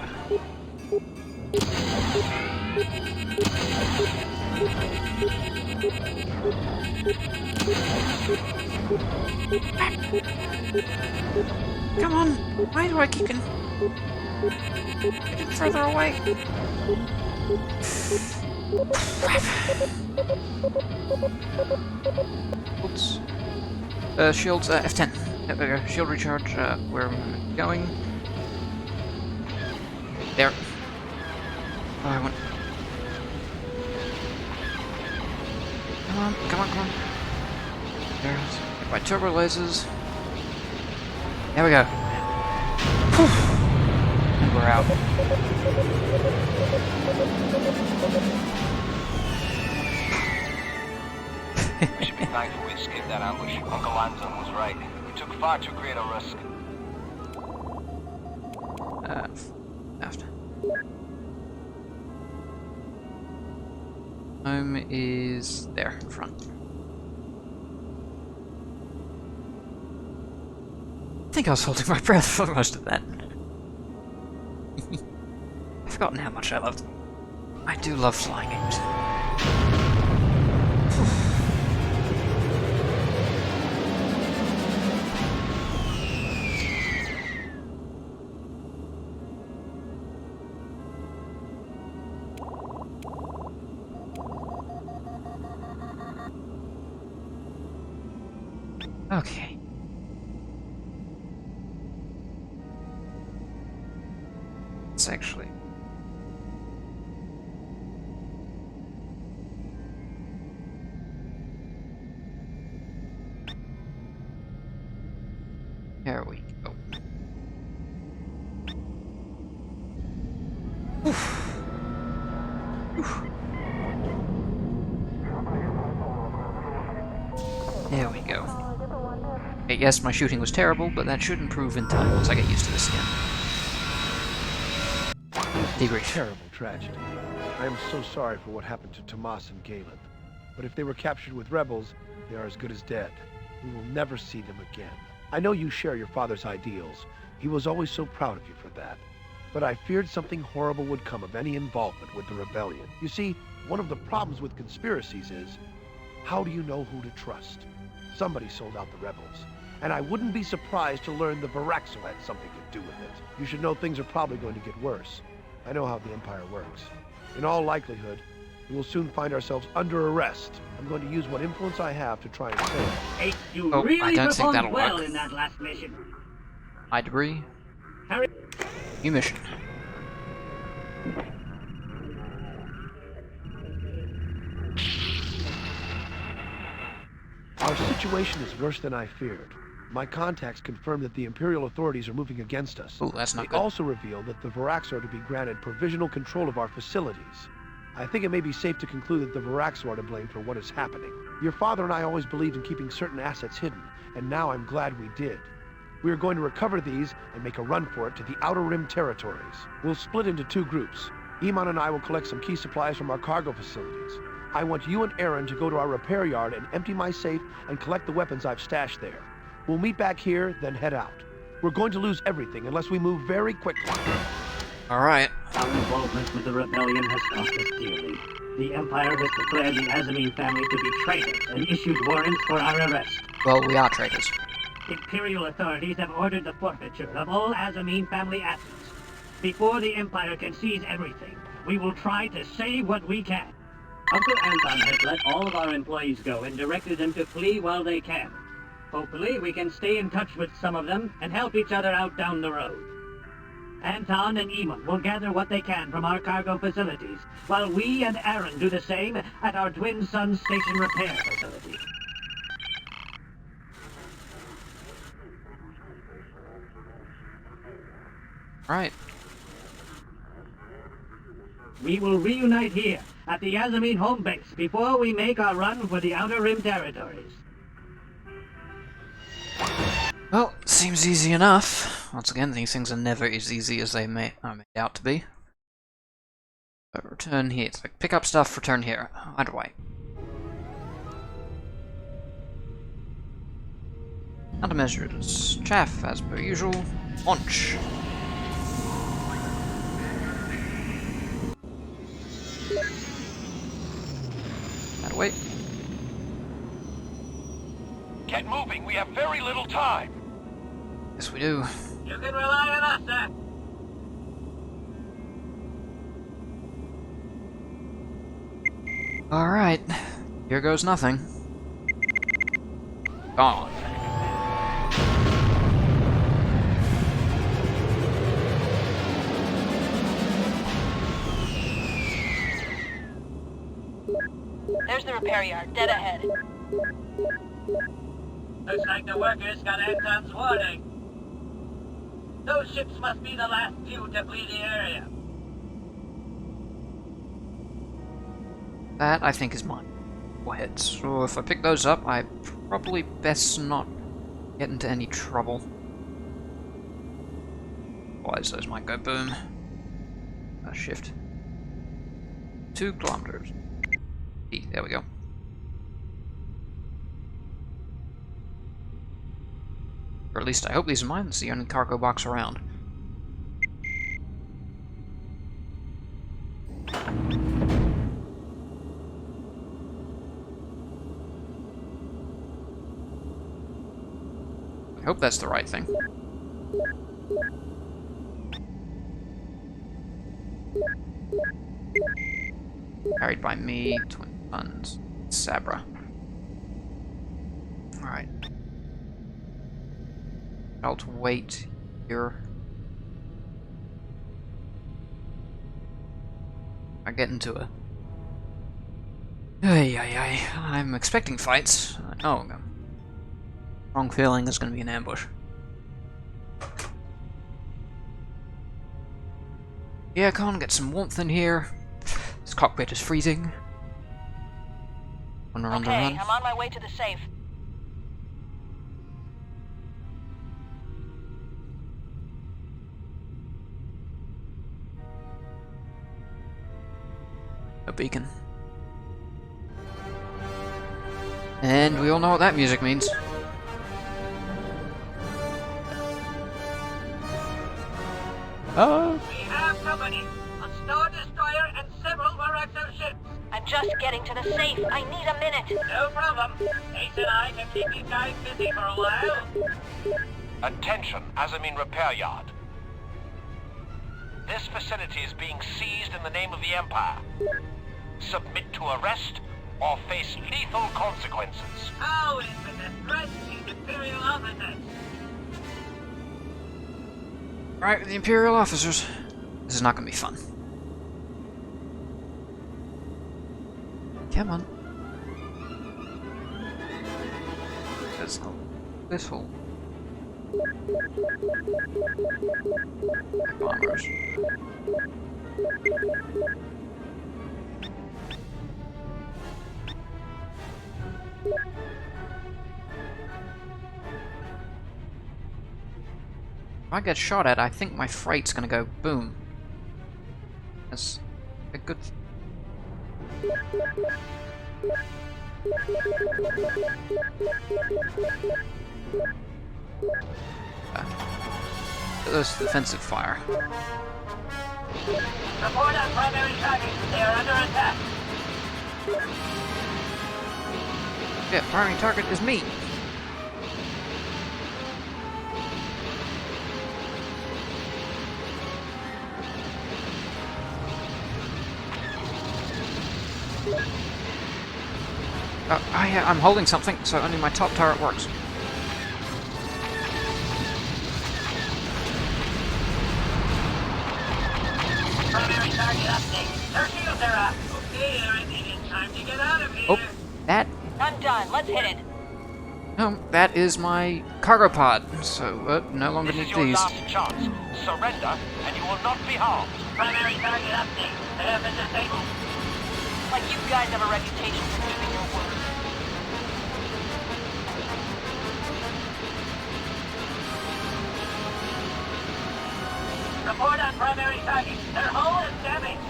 Come on! Why do I keep getting further away? Oops. Shields, F10. There we go. Shield recharge, where am I going? There. Oh, I want... Come on, come on, come on. There's... Get my turbo lasers. There we go. Whew. And we're out. We should be thankful we escaped that ambush. Uncle Anton was right. We took far too great a risk. After. Home is there, in front. I think I was holding my breath for most of that. I've forgotten how much I love them. I do love flying games. Okay. It's actually... There we go. Oof. Oof. There we go. Okay, yes, my shooting was terrible, but that should improve in time once I get used to this again. Debrief. Terrible tragedy. I am so sorry for what happened to Tomas and Galen. But if they were captured with rebels, they are as good as dead. We will never see them again. I know you share your father's ideals. He was always so proud of you for that. But I feared something horrible would come of any involvement with the rebellion. You see, one of the problems with conspiracies is, how do you know who to trust? Somebody sold out the rebels. And I wouldn't be surprised to learn the Varaxo had something to do with it. You should know things are probably going to get worse. I know how the Empire works. In all likelihood, we will soon find ourselves under arrest. I'm going to use what influence I have to try and save. Hey, you Oh, really I don't think that'll performed well work. in that last mission. High debris. Harry, New mission. Our situation is worse than I feared. My contacts confirm that the Imperial authorities are moving against us. Ooh, that's not They good. also reveal that the Varaxo are to be granted provisional control of our facilities. I think it may be safe to conclude that the Varaxo are to blame for what is happening. Your father and I always believed in keeping certain assets hidden, and now I'm glad we did. We are going to recover these and make a run for it to the Outer Rim territories. We'll split into two groups. Iman and I will collect some key supplies from our cargo facilities. I want you and Aaron to go to our repair yard and empty my safe and collect the weapons I've stashed there. We'll meet back here, then head out. We're going to lose everything unless we move very quickly. Alright. our involvement with the rebellion has cost us dearly. The Empire has declared the Azamine family to be traitors and issued warrants for our arrest. Well, we are traitors. Imperial authorities have ordered the forfeiture of all Azamine family assets. Before the Empire can seize everything, we will try to save what we can. Uncle Anton has let all of our employees go and directed them to flee while they can. Hopefully, we can stay in touch with some of them and help each other out down the road. Anton and Eamon will gather what they can from our cargo facilities, while we and Aaron do the same at our Twin Suns Station repair facility. Right. We will reunite here at the Yazameen home base before we make our run for the Outer Rim territories. Well, seems easy enough. Once again, these things are never as easy as they are made out to be. But return here. It's like pick up stuff, return here. Either way. Countermeasures. Chaff, as per usual. Launch. That way. Get moving, we have very little time. Yes, we do. You can rely on us, sir. Alright. Here goes nothing. Gone. There's the repair yard, dead ahead. Looks like the workers got Anton's warning. Those ships must be the last few to flee the area. That, I think, is mine. Warheads. So if I pick those up, I probably best not get into any trouble. Otherwise, those might go boom. Shift. 2 kilometers. There we go. Or at least I hope these are mine. It's the only cargo box around. I hope that's the right thing. Carried by me, Twin Suns, Sabra. Alright. I'll wait here. I get into a... I'm expecting fights. Oh, wrong feeling there's gonna be an ambush. Yeah, come on, get some warmth in here. This cockpit is freezing. On the Okay, run. I'm on my way to the safe. A beacon. And we all know what that music means. Oh. We have company. A Star Destroyer and several Varaxo ships. I'm just getting to the safe. I need a minute. No problem. Ace and I can keep these guys busy for a while. Attention, Yazameen repair yard. This facility is being seized in the name of the Empire. Submit to arrest or face lethal consequences. How is the threat these Imperial officers? Right, with the Imperial officers. This is not gonna be fun. Come on. This hole. This hole. Bombers. If I get shot at, I think my freight's gonna go boom. That's a good... Those defensive fire. Report on primary targets. They are under attack. Yeah, primary target is me. I'm holding something, so only my top turret works. Primary target update. Their shields are up. Okay, Aaron, it is time to get out of here. Oh, that... I'm done. Let's hit it. No, that is my cargo pod, so no longer This need is your these. last chance. Surrender, and you will not be harmed. Primary target update. They have been disabled. Like you guys have a reputation for keeping your word. Report on primary target. Their hull is damaged.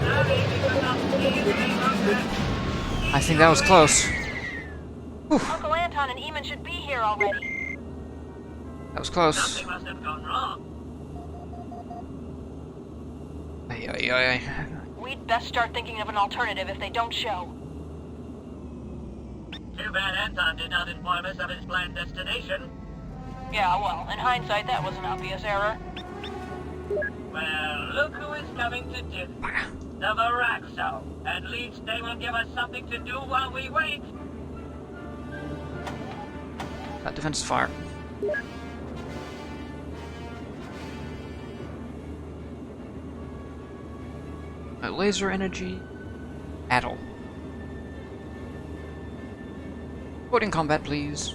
Sorry, we could not see it any longer. I think that was close. Uncle Anton and Eamon should be here already. That was close. Something must have gone wrong. Ay, ay, ay. We'd best start thinking of an alternative if they don't show. Too bad Anton did not inform us of his planned destination. Yeah, well, in hindsight, that was an obvious error. Well, look who is coming to dinner. The Varaxo. At least they will give us something to do while we wait. That defensive fire. Laser energy. Battle. Put in combat, please.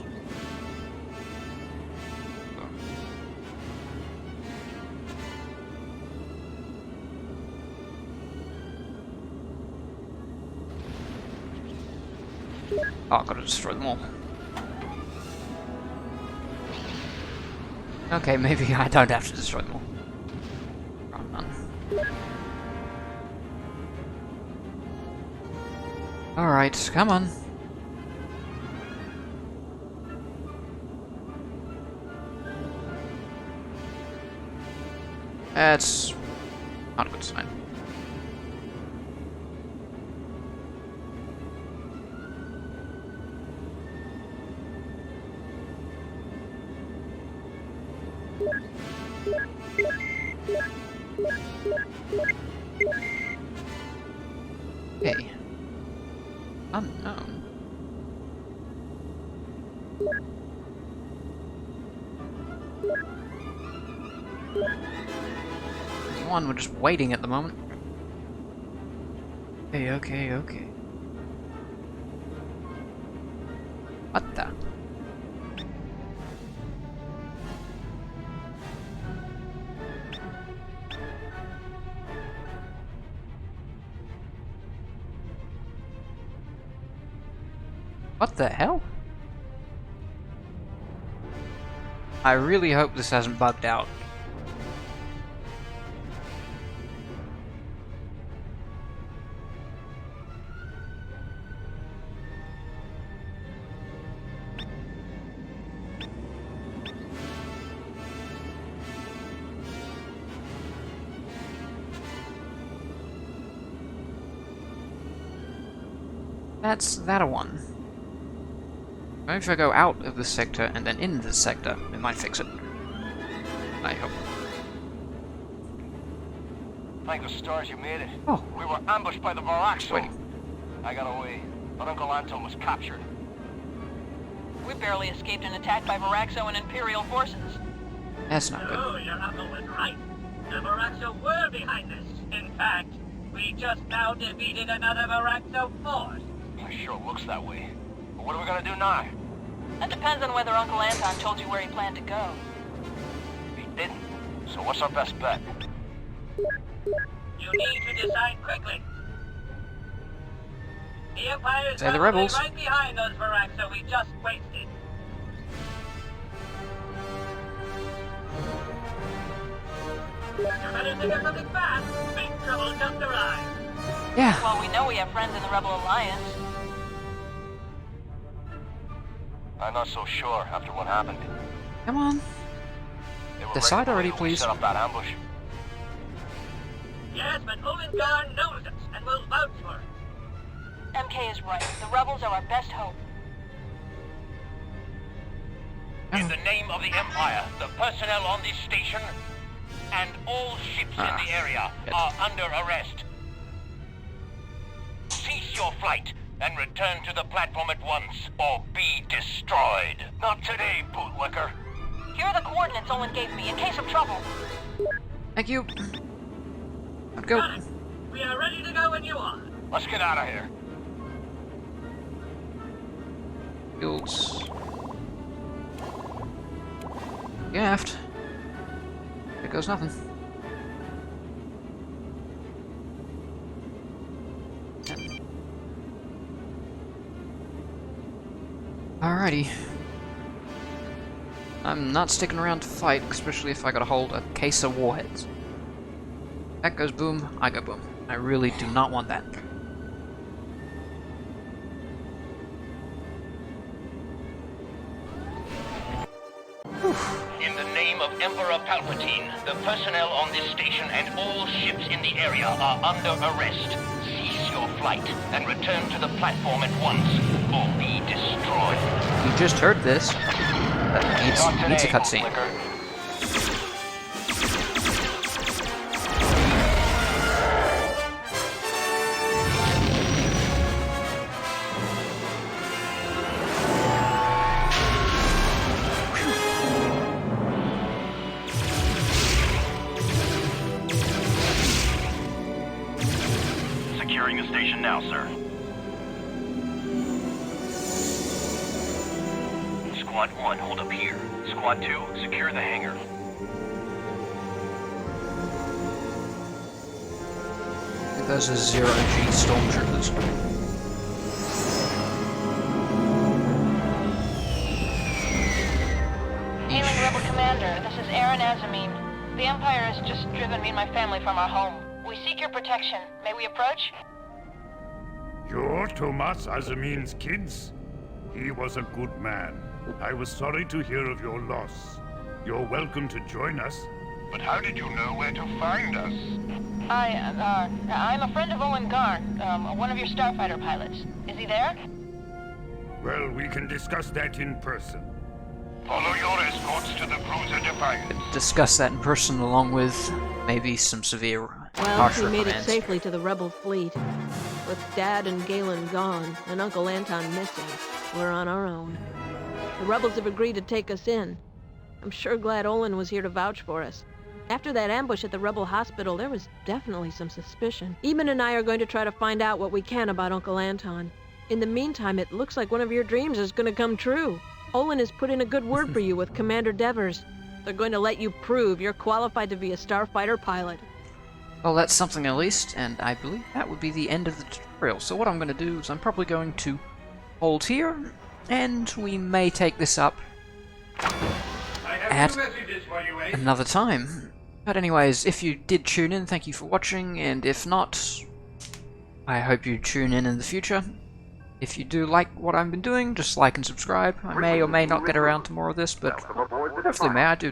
Oh, I've got to destroy them all. Okay, maybe I don't have to destroy them all. Run, run. Alright, come on. That's not a good sign. Okay. Unknown. One, we're just waiting at the moment. Okay, okay, okay. What the? What the hell? I really hope this hasn't bugged out. That's that a one. Maybe if I go out of this sector and then in this sector, it might fix it. I hope. Thank the stars you made it. Oh. We were ambushed by the Varaxo. Wait. I got away, but Uncle Anton was captured. We barely escaped an attack by Varaxo and Imperial forces. That's not good. Oh, your uncle was right. The Varaxo were behind this. In fact, we just now defeated another Varaxo force. It sure looks that way. But what are we gonna do now? That depends on whether Uncle Anton told you where he planned to go. He didn't. So what's our best bet? You need to decide quickly. The Empire is Say the probably rebels. right behind those Varaxo we just wasted. You better think of something fast. Big trouble just arrived. Yeah. Well, we know we have friends in the Rebel Alliance. I'm not so sure after what happened. Come on. They were Decide ready already, when we please. set up that ambush. Yes, but Ulingar knows us and will vouch for it. MK is right. The rebels are our best hope. In the name of the Empire, the personnel on this station and all ships in the area Good. are under arrest. your flight and return to the platform at once, or be destroyed. Not today, bootlicker. Here are the coordinates Olin gave me in case of trouble. Thank you. Let's go. Got it. We are ready to go when you are. Let's get out of here. Fields. Gaffed. There goes nothing. Alrighty. I'm not sticking around to fight, especially if I gotta hold a case of warheads. That goes boom, I go boom. I really do not want that. In the name of Emperor Palpatine, the personnel on this station and all ships in the area are under arrest. Cease your flight and return to the platform at once, or be destroyed. You just heard this. That needs a cutscene. Securing the station now, sir. Squad 1, hold up here. Squad 2, secure the hangar. I think those are zero-G stormtroopers. Hailing Rebel Commander, this is Aaron Azamin. The Empire has just driven me and my family from our home. We seek your protection. May we approach? You're Tomas Azamin's kids? He was a good man. I was sorry to hear of your loss. You're welcome to join us. But how did you know where to find us? I'm a friend of Owen Garn, one of your starfighter pilots. Is he there? Well, we can discuss that in person. Follow your escorts to the Cruiser Defiant. Discuss that in person along with maybe some severe Well, harsh we made it reprimands. safely to the rebel fleet. With Dad and Galen gone, and Uncle Anton missing, we're on our own. The rebels have agreed to take us in. I'm sure glad Olin was here to vouch for us. After that ambush at the rebel hospital, there was definitely some suspicion. Eamon and I are going to try to find out what we can about Uncle Anton. In the meantime, it looks like one of your dreams is going to come true. Olin has put in a good word for you with Commander Devers. They're going to let you prove you're qualified to be a starfighter pilot. Well, that's something at least, and I believe that would be the end of the tutorial. So what I'm going to do is I'm probably going to hold here, and we may take this up at another time. But anyways, if you did tune in, thank you for watching, and if not, I hope you tune in the future. If you do like what I've been doing, just like and subscribe. I may or may not get around to more of this, but hopefully may. I do.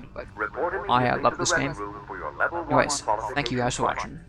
I love this game. Anyways, thank you guys for watching.